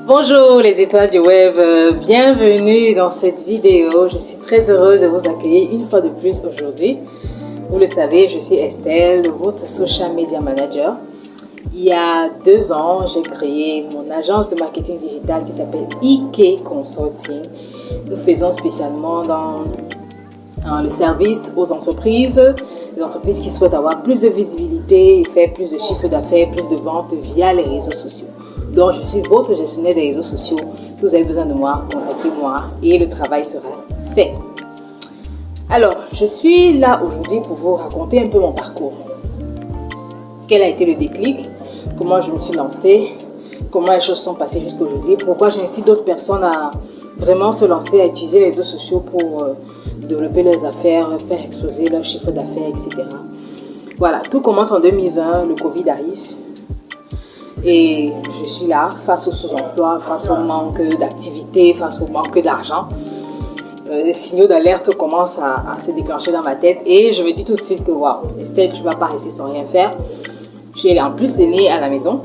Bonjour les étoiles du web, bienvenue dans cette vidéo. Je suis très heureuse de vous accueillir une fois de plus aujourd'hui. Vous le savez, je suis Estelle, votre social media manager. Il y a 2 ans, j'ai créé mon agence de marketing digital qui s'appelle IK Consulting. Nous faisons spécialement dans le service aux entreprises, les entreprises qui souhaitent avoir plus de visibilité et faire plus de chiffre d'affaires, plus de ventes via les réseaux sociaux. Donc, je suis votre gestionnaire des réseaux sociaux. Si vous avez besoin de moi, contactez-moi et le travail sera fait. Alors, je suis là aujourd'hui pour vous raconter un peu mon parcours. Quel a été le déclic? Comment je me suis lancée? Comment les choses sont passées jusqu'à aujourd'hui? Pourquoi j'incite d'autres personnes à vraiment se lancer, à utiliser les réseaux sociaux pour développer leurs affaires, faire exploser leur chiffre d'affaires, etc. Voilà, tout commence en 2020, le Covid arrive. Et je suis là face au sous-emploi, face au manque d'activité, face au manque d'argent. Les signaux d'alerte commencent à se déclencher dans ma tête et je me dis tout de suite que waouh, Estelle, tu ne vas pas rester sans rien faire. Tu es en plus aînée à la maison.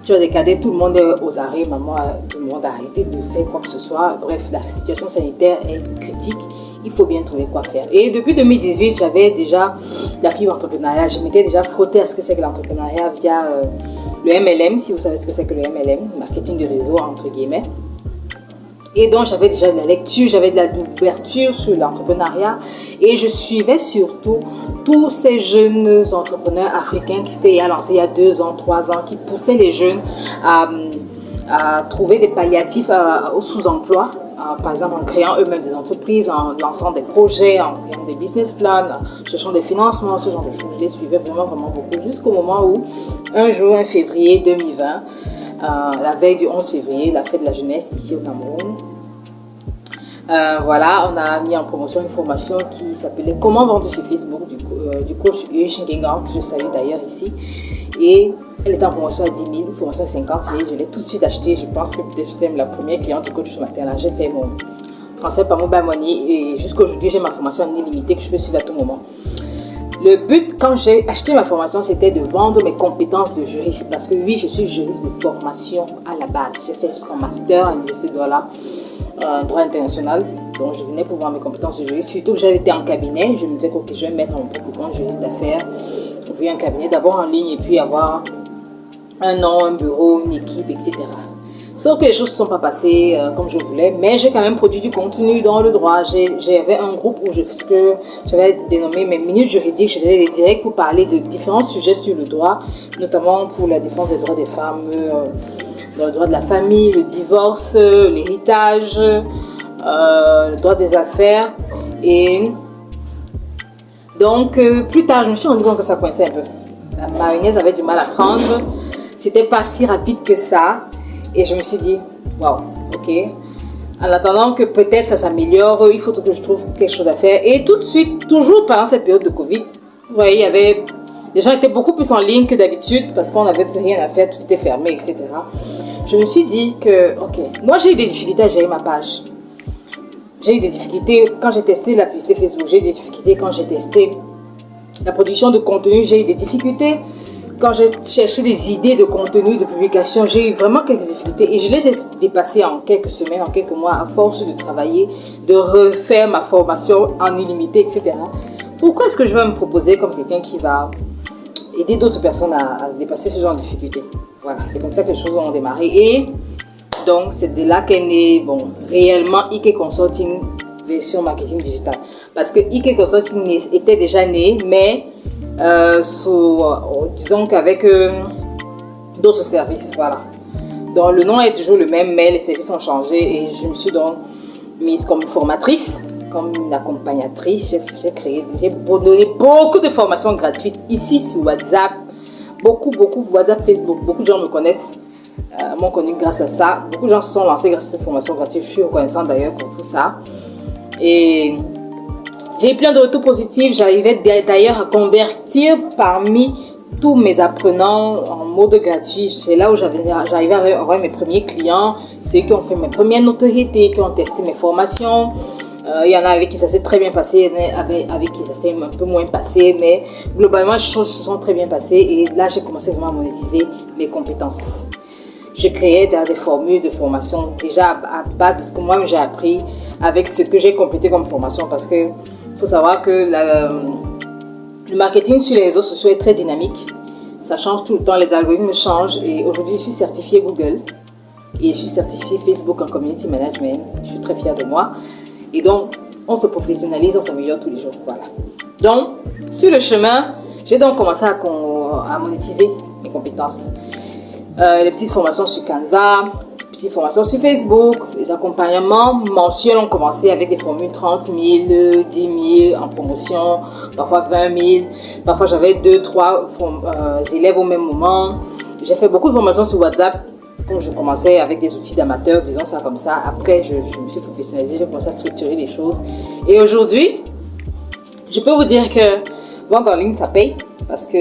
Tu as décadé, tout le monde est aux arrêts, maman, tout le monde a arrêté de faire quoi que ce soit. Bref, la situation sanitaire est critique. Il faut bien trouver quoi faire. Et depuis 2018, j'avais déjà la fibre entrepreneuriat. Je m'étais déjà frottée à ce que c'est que l'entrepreneuriat via le MLM, si vous savez ce que c'est que le MLM, marketing de réseau entre guillemets. Et donc j'avais déjà de la lecture, j'avais de l'ouverture sur l'entrepreneuriat et je suivais surtout tous ces jeunes entrepreneurs africains qui s'étaient lancés il y a 2 ans, 3 ans, qui poussaient les jeunes à trouver des palliatifs au sous-emploi. Par exemple en créant eux-mêmes des entreprises, en lançant des projets, en créant des business plans, en cherchant des financements, ce genre de choses. Je les suivais vraiment beaucoup jusqu'au moment où, un jour, 1 février 2020, la veille du 11 février, la fête de la jeunesse ici au Cameroun, voilà, on a mis en promotion une formation qui s'appelait Comment vendre sur Facebook du coach Hugues Nguyengan, que je salue d'ailleurs ici. Et elle était en promotion à 10 000, une formation à 50 000. Je l'ai tout de suite achetée. Je pense que peut-être j'étais la première cliente du coach ce matin. Là, j'ai fait mon transfert par mobile money et jusqu'à aujourd'hui, j'ai ma formation en illimité que je peux suivre à tout moment. Le but, quand j'ai acheté ma formation, c'était de vendre mes compétences de juriste. Parce que oui, je suis juriste de formation à la base. J'ai fait jusqu'en master à l'Université de Douala, droit international. Donc, je venais pour voir mes compétences de juriste. Surtout que j'avais été en cabinet. Je me disais que je vais me mettre en mon propre compte, juriste d'affaires. Ouvrir un cabinet d'abord en ligne et puis avoir un nom, un bureau, une équipe, etc. Sauf que les choses ne sont pas passées comme je voulais, mais j'ai quand même produit du contenu dans le droit. J'avais un groupe où j'avais dénommé mes minutes juridiques. Je faisais des directs pour parler de différents sujets sur le droit, notamment pour la défense des droits des femmes, le droit de la famille, le divorce, l'héritage, le droit des affaires. Et donc, plus tard, je me suis rendu compte que ça coinçait un peu. La mayonnaise avait du mal à prendre. C'était pas si rapide que ça. Et je me suis dit, waouh, ok. En attendant que peut-être ça s'améliore, il faut que je trouve quelque chose à faire. Et tout de suite, toujours pendant cette période de Covid, vous voyez, les gens étaient beaucoup plus en ligne que d'habitude parce qu'on n'avait plus rien à faire, tout était fermé, etc. Je me suis dit que, ok, moi j'ai eu des difficultés à gérer ma page. J'ai eu des difficultés quand j'ai testé la publicité Facebook, j'ai eu des difficultés quand j'ai testé la production de contenu, j'ai eu des difficultés. Quand j'ai cherché des idées de contenu, de publication, j'ai eu vraiment quelques difficultés et je les ai dépassées en quelques semaines, en quelques mois, à force de travailler, de refaire ma formation en illimité, etc. Pourquoi est-ce que je vais me proposer comme quelqu'un qui va aider d'autres personnes à dépasser ce genre de difficultés? Voilà, c'est comme ça que les choses ont démarré. Et donc, c'est de là qu'est né, réellement IK Consulting version marketing digital. Parce que IK Consulting était déjà né, mais disons qu'avec d'autres services, voilà. Donc le nom est toujours le même, mais les services ont changé et je me suis donc mise comme formatrice, comme une accompagnatrice. J'ai donné beaucoup de formations gratuites ici sur WhatsApp, beaucoup WhatsApp, Facebook. Beaucoup de gens me connaissent, m'ont connu grâce à ça. Beaucoup de gens se sont lancés grâce à ces formations gratuites. Je suis reconnaissante d'ailleurs pour tout ça. Et j'ai eu plein de retours positifs. J'arrivais d'ailleurs à convertir parmi tous mes apprenants en mode gratuit. C'est là où j'arrivais à avoir mes premiers clients, ceux qui ont fait mes premières notoriétés, qui ont testé mes formations. Il y en a avec qui ça s'est très bien passé, il y en a avec qui ça s'est un peu moins passé, mais globalement, les choses se sont très bien passées. Et là, j'ai commencé vraiment à monétiser mes compétences. je créais des formules de formation déjà à base de ce que moi j'ai appris avec ce que j'ai complété comme formation, parce que faut savoir que le marketing sur les réseaux sociaux est très dynamique. Ça change tout le temps, les algorithmes changent, et aujourd'hui je suis certifiée Google et je suis certifiée Facebook en Community Management. Je suis très fière de moi. Et donc, on se professionnalise, on s'améliore tous les jours. Voilà. Donc, sur le chemin, j'ai donc commencé à monétiser mes compétences. Les petites formations sur Canva, petites formations sur Facebook, les accompagnements mensuels ont commencé avec des formules 30 000, 10 000 en promotion, parfois 20 000. Parfois, j'avais 2-3 élèves au même moment. J'ai fait beaucoup de formations sur WhatsApp. Quand je commençais avec des outils d'amateurs, disons ça comme ça. Après, je me suis professionnalisée, j'ai commencé à structurer les choses. Et aujourd'hui, je peux vous dire que vendre en ligne, ça paye. Parce que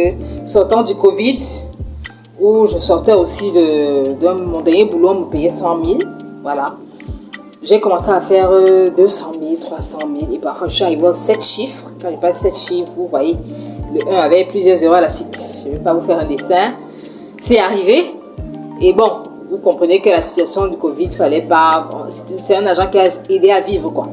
sortant du Covid, où je sortais aussi de mon dernier boulot, on me payait 100 000. Voilà. J'ai commencé à faire 200 000, 300 000. Et parfois, je suis arrivée aux 7 chiffres. Quand je passe 7 chiffres, vous voyez, le 1 avait plusieurs zéros à la suite. Je ne vais pas vous faire un dessin. C'est arrivé. Et bon, vous comprenez que la situation du Covid, fallait pas. C'est un agent qui a aidé à vivre, quoi.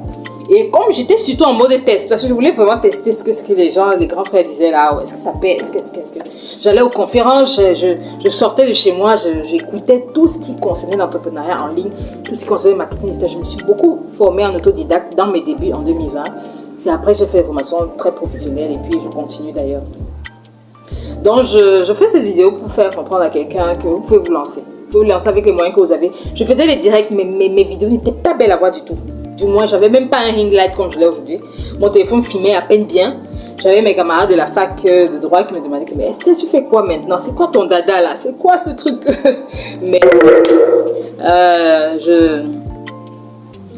Et comme j'étais surtout en mode test, parce que je voulais vraiment tester ce que les gens, les grands frères disaient là, est-ce que ça paie, est-ce que. J'allais aux conférences, je sortais de chez moi, j'écoutais tout ce qui concernait l'entrepreneuriat en ligne, tout ce qui concernait le marketing. Je me suis beaucoup formée en autodidacte dans mes débuts en 2020. C'est après que j'ai fait des formations très professionnelles, et puis je continue d'ailleurs. Donc je fais cette vidéo pour faire comprendre à quelqu'un que vous pouvez vous lancer. Vous pouvez vous lancer avec les moyens que vous avez. Je faisais les directs, mais mes vidéos n'étaient pas belles à voir du tout. Du moins, j'avais même pas un ring light comme je l'ai aujourd'hui. Mon téléphone filmait à peine bien. J'avais mes camarades de la fac de droit qui me demandaient mais Estelle, tu fais quoi maintenant? C'est quoi ton dada là? C'est quoi ce truc? Mais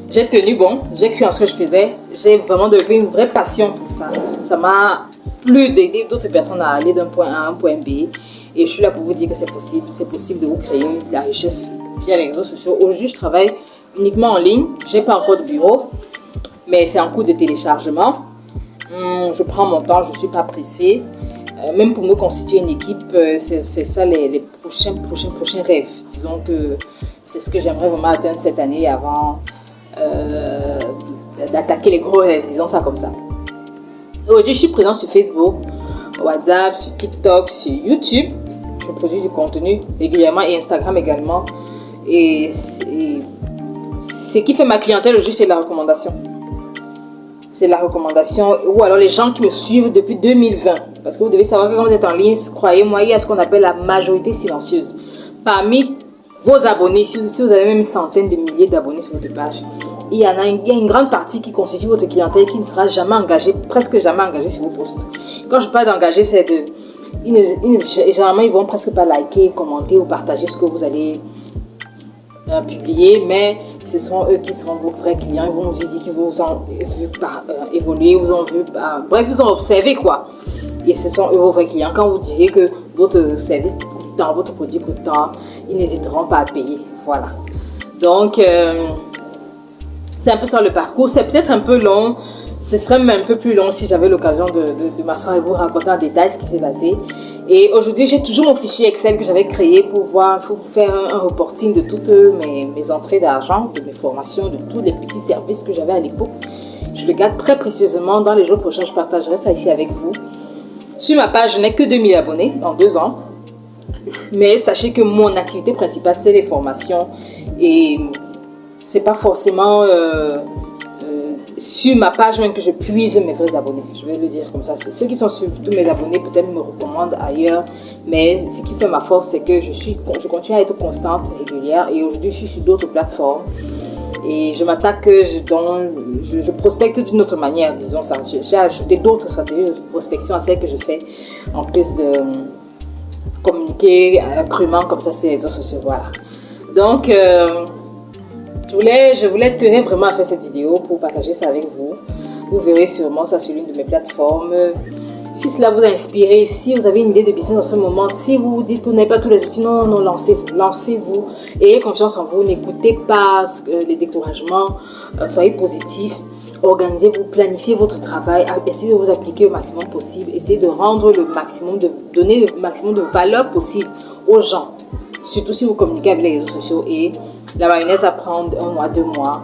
j'ai tenu bon, j'ai cru en ce que je faisais. J'ai vraiment développé une vraie passion pour ça. Ça m'a plu d'aider d'autres personnes à aller d'un point A à un point B. Et je suis là pour vous dire que c'est possible. C'est possible de vous créer de la richesse via les réseaux sociaux. Aujourd'hui, je travaille uniquement en ligne. Je n'ai pas encore de bureau, mais c'est en cours de téléchargement. Je prends mon temps, je ne suis pas pressée. Même pour me constituer une équipe, c'est ça les prochains rêves. Disons que c'est ce que j'aimerais vraiment atteindre cette année avant d'attaquer les gros rêves, disons ça comme ça. Aujourd'hui, je suis présente sur Facebook, WhatsApp, sur TikTok, sur YouTube. Je produis du contenu régulièrement et Instagram également. Et ce qui fait ma clientèle aujourd'hui, c'est la recommandation. C'est la recommandation, ou alors les gens qui me suivent depuis 2020. Parce que vous devez savoir que quand vous êtes en ligne, croyez-moi, il y a ce qu'on appelle la majorité silencieuse. Parmi vos abonnés, si vous avez même une centaine de milliers d'abonnés sur votre page, il y a une grande partie qui constitue votre clientèle qui ne sera jamais engagée, presque jamais engagée sur vos posts. Quand je parle d'engager, c'est de... généralement, ils ne vont presque pas liker, commenter ou partager ce que vous allez publier, mais ce sont eux qui seront vos vrais clients. Ils vont vous dire qu'ils vous ont vu évoluer, vous ont vu, bref, vous ont observé quoi. Et ce sont eux vos vrais clients. Quand vous direz que votre service coûte tant, votre produit coûte tant, ils n'hésiteront pas à payer. Voilà. Donc, c'est un peu ça le parcours. C'est peut-être un peu long. Ce serait même un peu plus long si j'avais l'occasion de m'asseoir et vous raconter en détail ce qui s'est passé. Et aujourd'hui, j'ai toujours mon fichier Excel que j'avais créé pour faire un reporting de toutes mes entrées d'argent, de mes formations, de tous les petits services que j'avais à l'époque. Je le garde très précieusement. Dans les jours prochains, je partagerai ça ici avec vous. Sur ma page, je n'ai que 2000 abonnés en 2 ans. Mais sachez que mon activité principale, c'est les formations. Et c'est pas forcément sur ma page même que je puise mes vrais abonnés. Je vais le dire comme ça. Ceux qui sont sur tous mes abonnés peut-être me recommandent ailleurs. Mais ce qui fait ma force, c'est que je continue à être constante, régulière. Et aujourd'hui, je suis sur d'autres plateformes. Et je m'attaque, je prospecte d'une autre manière, disons ça. J'ai ajouté d'autres stratégies de prospection à celles que je fais, en plus de communiquer crûment comme ça sur les réseaux sociaux. Voilà. Donc, je tenais vraiment à faire cette vidéo pour partager ça avec vous. Vous verrez sûrement ça sur l'une de mes plateformes. Si cela vous a inspiré, si vous avez une idée de business en ce moment, si vous vous dites que vous n'avez pas tous les outils, non, lancez-vous. Ayez confiance en vous, n'écoutez pas les découragements, soyez positif, organisez-vous, planifiez votre travail, essayez de vous appliquer au maximum possible, essayez de rendre le maximum, de donner le maximum de valeur possible aux gens. surtout si vous communiquez avec les réseaux sociaux, et la mayonnaise va prendre 1 mois, 2 mois.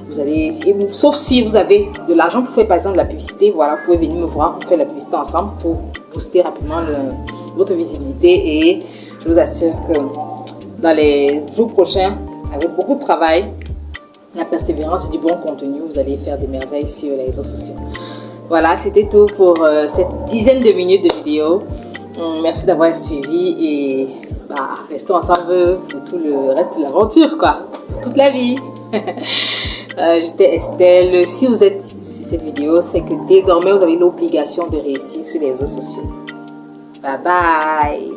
Vous allez, sauf si vous avez de l'argent pour faire par exemple de la publicité, voilà, vous pouvez venir me voir, on fait la publicité ensemble pour booster rapidement votre visibilité, et je vous assure que dans les jours prochains, avec beaucoup de travail, la persévérance et du bon contenu, vous allez faire des merveilles sur les réseaux sociaux. Voilà, c'était tout pour cette dizaine de minutes de vidéo. Merci d'avoir suivi, et restons ensemble pour tout le reste de l'aventure, quoi, pour toute la vie. J'étais Estelle. Si vous êtes sur cette vidéo, c'est que désormais vous avez l'obligation de réussir sur les réseaux sociaux. Bye bye.